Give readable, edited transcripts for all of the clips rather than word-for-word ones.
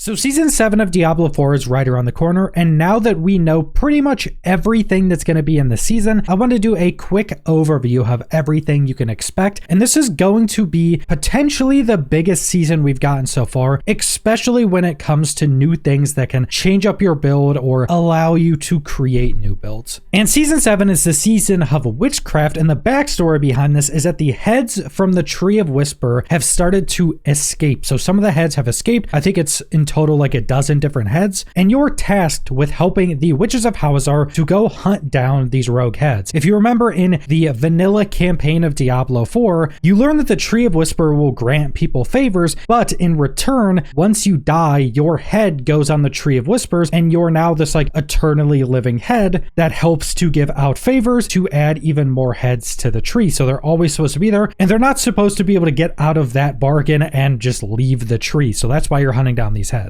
So Season 7 of Diablo 4 is right around the corner, and now that we know pretty much everything that's going to be in the season, I want to do a quick overview of everything you can expect, and this is going to be potentially the biggest season we've gotten so far, especially when it comes to new things that can change up your build or allow you to create new builds. And Season 7 is the season of witchcraft, and the backstory behind this is that the heads from the Tree of Whisper have started to escape. So some of the heads have escaped. I think it's in total like a dozen different heads, and you're tasked with helping the Witches of Hawazar to go hunt down these rogue heads. If you remember in the vanilla campaign of Diablo 4, you learn that the Tree of Whisper will grant people favors, but in return, once you die, your head goes on the Tree of Whispers, and you're now this like eternally living head that helps to give out favors to add even more heads to the tree. So they're always supposed to be there, and they're not supposed to be able to get out of that bargain and just leave the tree. So that's why you're hunting down these heads.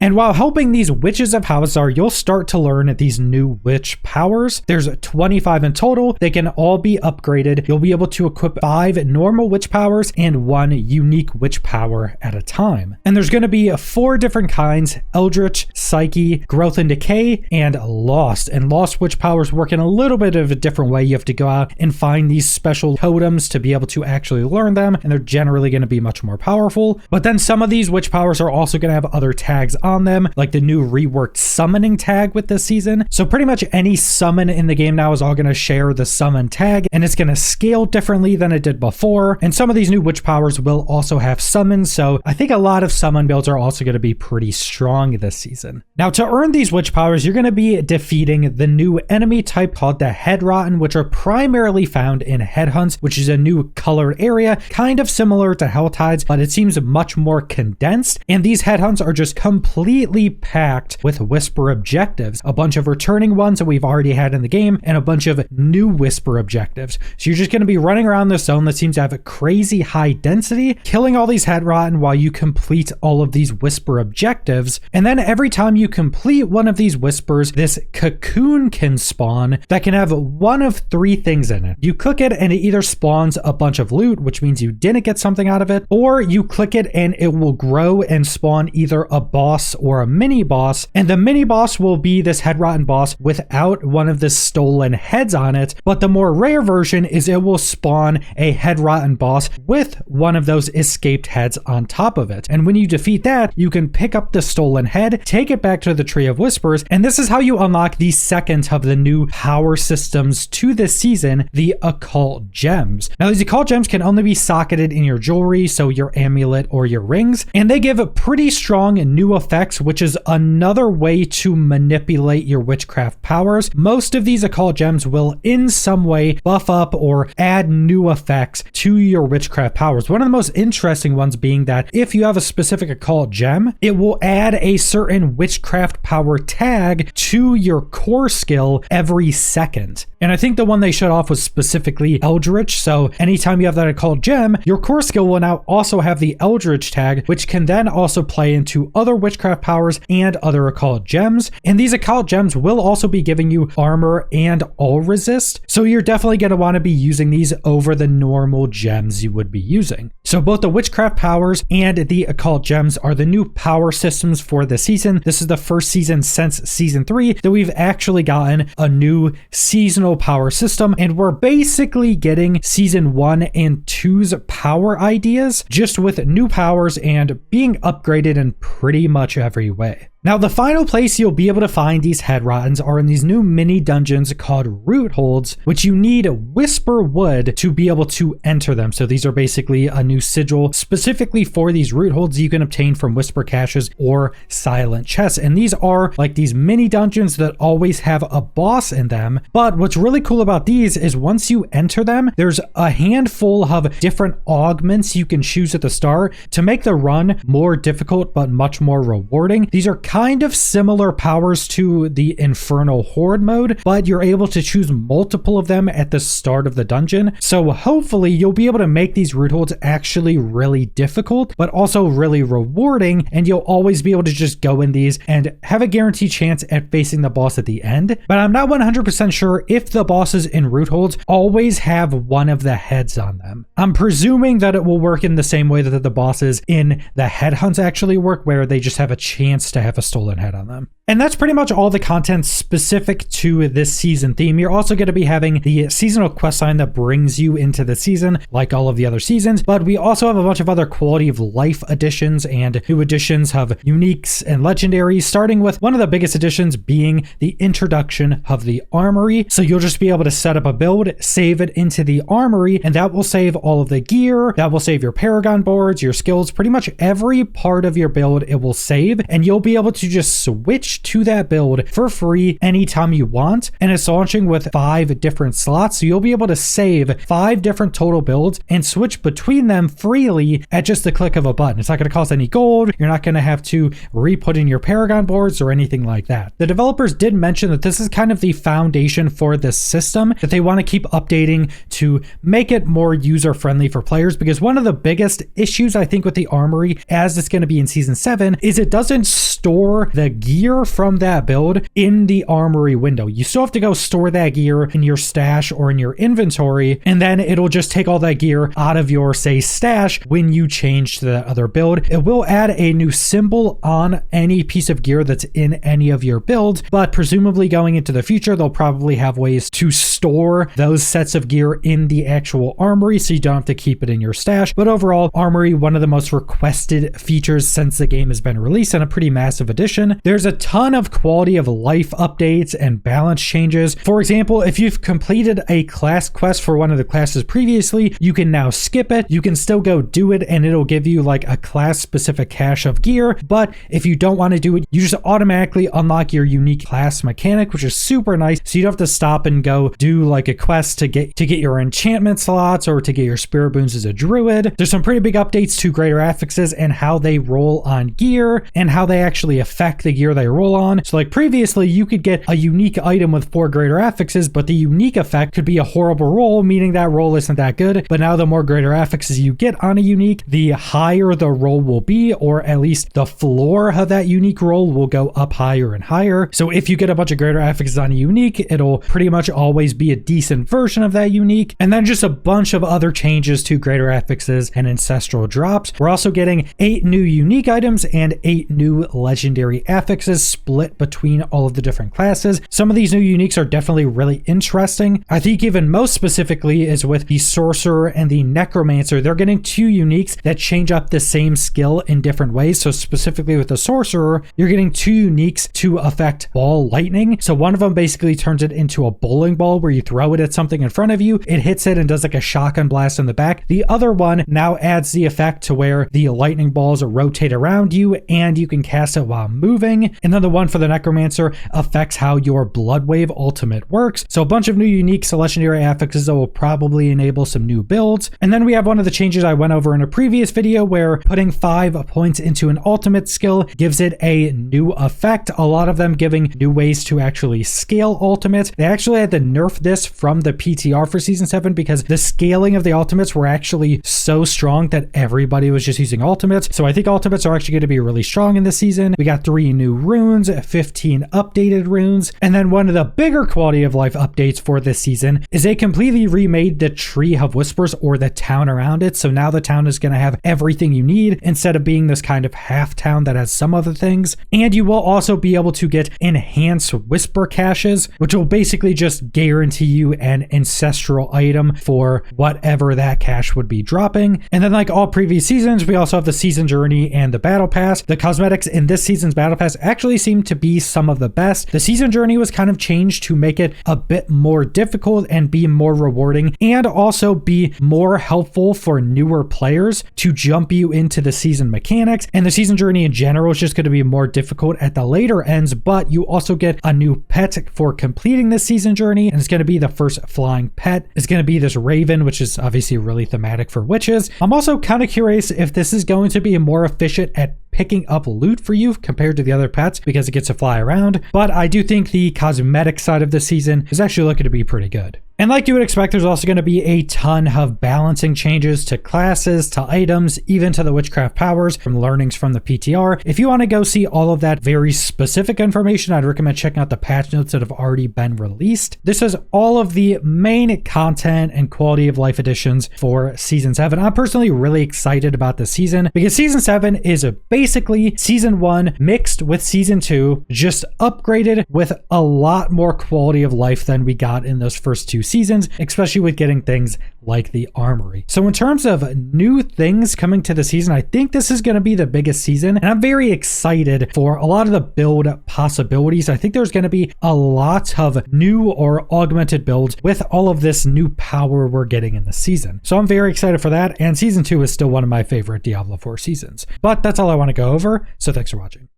And while helping these Witches of Hawazar, you'll start to learn these new witch powers. There's 25 in total. They can all be upgraded. You'll be able to equip 5 normal witch powers and 1 unique witch power at a time. And there's going to be 4 different kinds: Eldritch, Psyche, Growth and Decay, and Lost. And Lost witch powers work in a little bit of a different way. You have to go out and find these special totems to be able to actually learn them, and they're generally going to be much more powerful. But then some of these witch powers are also going to have other tags on them, like the new reworked summoning tag with this season. So pretty much any summon in the game now is all going to share the summon tag, and it's going to scale differently than it did before. And some of these new witch powers will also have summons, so I think a lot of summon builds are also going to be pretty strong this season. Now, to earn these witch powers, you're going to be defeating the new enemy type called the Headrotten, which are primarily found in Headhunts, which is a new colored area, kind of similar to Helltides, but it seems much more condensed. And these Headhunts are just completely packed with Whisper objectives, a bunch of returning ones that we've already had in the game, and a bunch of new Whisper objectives. So you're just going to be running around this zone that seems to have a crazy high density, killing all these Headrotten while you complete all of these Whisper objectives. And then every time you complete one of these Whispers, this cocoon can spawn that can have one of 3 things in it. You click it and it either spawns a bunch of loot, which means you didn't get something out of it, or you click it and it will grow and spawn either a boss or a mini boss, and the mini boss will be this Headrotten boss without one of the stolen heads on it. But the more rare version is it will spawn a Headrotten boss with one of those escaped heads on top of it. And when you defeat that, you can pick up the stolen head, take it back to the Tree of Whispers, and this is how you unlock the second of the new power systems to this season, the Occult gems. Now, these Occult gems can only be socketed in your jewelry, so your amulet or your rings, and they give a pretty strong new effects, which is another way to manipulate your witchcraft powers. Most of these Occult gems will in some way buff up or add new effects to your witchcraft powers. One of the most interesting ones being that if you have a specific Occult gem, it will add a certain witchcraft power tag to your core skill every second. And I think the one they showed off was specifically Eldritch. So anytime you have that Occult gem, your core skill will now also have the Eldritch tag, which can then also play into other witchcraft powers and other Occult gems. And these Occult gems will also be giving you armor and all resist. So you're definitely going to want to be using these over the normal gems you would be using. So both the witchcraft powers and the Occult gems are the new power systems for the season. This is the first season since season 3 that we've actually gotten a new seasonal power system, and we're basically getting season 1 and 2's power ideas, just with new powers and being upgraded in pretty much every way. Now, the final place you'll be able to find these Headrottens are in these new mini dungeons called Root Holds, which you need Whisper Wood to be able to enter them. So these are basically a new sigil specifically for these Root Holds you can obtain from Whisper Caches or Silent Chests. And these are like these mini dungeons that always have a boss in them. But what's really cool about these is once you enter them, there's a handful of different augments you can choose at the start to make the run more difficult but much more rewarding. These are kind of similar powers to the Infernal Horde mode, but you're able to choose multiple of them at the start of the dungeon. So hopefully you'll be able to make these root holds actually really difficult, but also really rewarding, and you'll always be able to just go in these and have a guaranteed chance at facing the boss at the end. But I'm not 100% sure if the bosses in root holds always have one of the heads on them. I'm presuming that it will work in the same way that the bosses in the Headhunts actually work, where they just have a chance to have a stolen head on them. And that's pretty much all the content specific to this season theme. You're also going to be having the seasonal quest line that brings you into the season, like all of the other seasons, but we also have a bunch of other quality of life additions and new additions of uniques and legendaries, starting with one of the biggest additions being the introduction of the Armory. So you'll just be able to set up a build, save it into the Armory, and that will save all of the gear, that will save your Paragon boards, your skills, pretty much every part of your build it will save, and you'll be able to just switch to that build for free anytime you want. And it's launching with 5 different slots, so you'll be able to save 5 different total builds and switch between them freely at just the click of a button. It's not going to cost any gold. You're not going to have to re-put in your Paragon boards or anything like that. The developers did mention that this is kind of the foundation for this system, that they want to keep updating to make it more user-friendly for players, because one of the biggest issues I think with the Armory, as it's going to be in Season 7, is it doesn't store the gear from that build in the Armory window. You still have to go store that gear in your stash or in your inventory, and then it'll just take all that gear out of your, say, stash when you change to the other build. It will add a new symbol on any piece of gear that's in any of your builds, but presumably going into the future, they'll probably have ways to store those sets of gear in the actual Armory, so you don't have to keep it in your stash. But overall, Armory, one of the most requested features since the game has been released, and a pretty massive addition. There's a ton of quality of life updates and balance changes. For example, if you've completed a class quest for one of the classes previously, you can now skip it. You can still go do it, and it'll give you like a class specific cache of gear. But if you don't want to do it, you just automatically unlock your unique class mechanic, which is super nice. So you don't have to stop and go do like a quest to get your enchantment slots or to get your spirit boons as a druid. There's some pretty big updates to greater affixes and how they roll on gear and how they actually affect the gear they roll on. So like previously, you could get a unique item with 4 greater affixes, but the unique effect could be a horrible roll, meaning that roll isn't that good. But now the more greater affixes you get on a unique, the higher the roll will be, or at least the floor of that unique roll will go up higher and higher. So if you get a bunch of greater affixes on a unique, it'll pretty much always be a decent version of that unique. And then just a bunch of other changes to greater affixes and ancestral drops. We're also getting 8 new unique items and 8 new legendary affixes split between all of the different classes. Some of these new uniques are definitely really interesting. I think even most specifically is with the Sorcerer and the Necromancer. They're getting 2 uniques that change up the same skill in different ways. So specifically with the Sorcerer, you're getting 2 uniques to affect ball lightning. So one of them basically turns it into a bowling ball where you throw it at something in front of you, it hits it and does like a shotgun blast in the back. The other one now adds the effect to where the lightning balls rotate around you and you can cast it while moving. And then the one for the Necromancer affects how your Blood Wave ultimate works. So a bunch of new unique legendary affixes that will probably enable some new builds. And then we have one of the changes I went over in a previous video where putting 5 points into an ultimate skill gives it a new effect. A lot of them giving new ways to actually scale ultimates. They actually had to nerf this from the PTR for Season 7 because the scaling of the ultimates were actually so strong that everybody was just using ultimates. So I think ultimates are actually going to be really strong in this season. We got 3 new runes, 15 updated runes, and then one of the bigger quality of life updates for this season is they completely remade the Tree of Whispers, or the town around it. So now the town is going to have everything you need instead of being this kind of half town that has some other things. And you will also be able to get enhanced whisper caches, which will basically just guarantee you an ancestral item for whatever that cache would be dropping. And then like all previous seasons, we also have the season journey and the battle pass. The cosmetics in this season's battle pass actually seem to be some of the best. The season journey was kind of changed to make it a bit more difficult and be more rewarding, and also be more helpful for newer players to jump you into the season mechanics. And the season journey in general is just going to be more difficult at the later ends, but you also get a new pet for completing this season journey, and it's going to be the first flying pet. It's going to be this raven, which is obviously really thematic for witches. I'm also kind of curious if this is going to be more efficient at picking up loot for you compared to the other pets because it gets to fly around. But I do think the cosmetic side of the season is actually looking to be pretty good. And like you would expect, there's also going to be a ton of balancing changes to classes, to items, even to the witchcraft powers from learnings from the PTR. If you want to go see all of that very specific information, I'd recommend checking out the patch notes that have already been released. This is all of the main content and quality of life additions for Season 7. I'm personally really excited about this season because Season 7 is basically Season 1 mixed with Season 2, just upgraded with a lot more quality of life than we got in those first two seasons, especially with getting things like the Armory. So in terms of new things coming to the season, I think this is going to be the biggest season, and I'm very excited for a lot of the build possibilities. I think there's going to be a lot of new or augmented builds with all of this new power we're getting in the season. So I'm very excited for that, and Season 2 is still one of my favorite Diablo 4 seasons. But that's all I want to go over, so thanks for watching.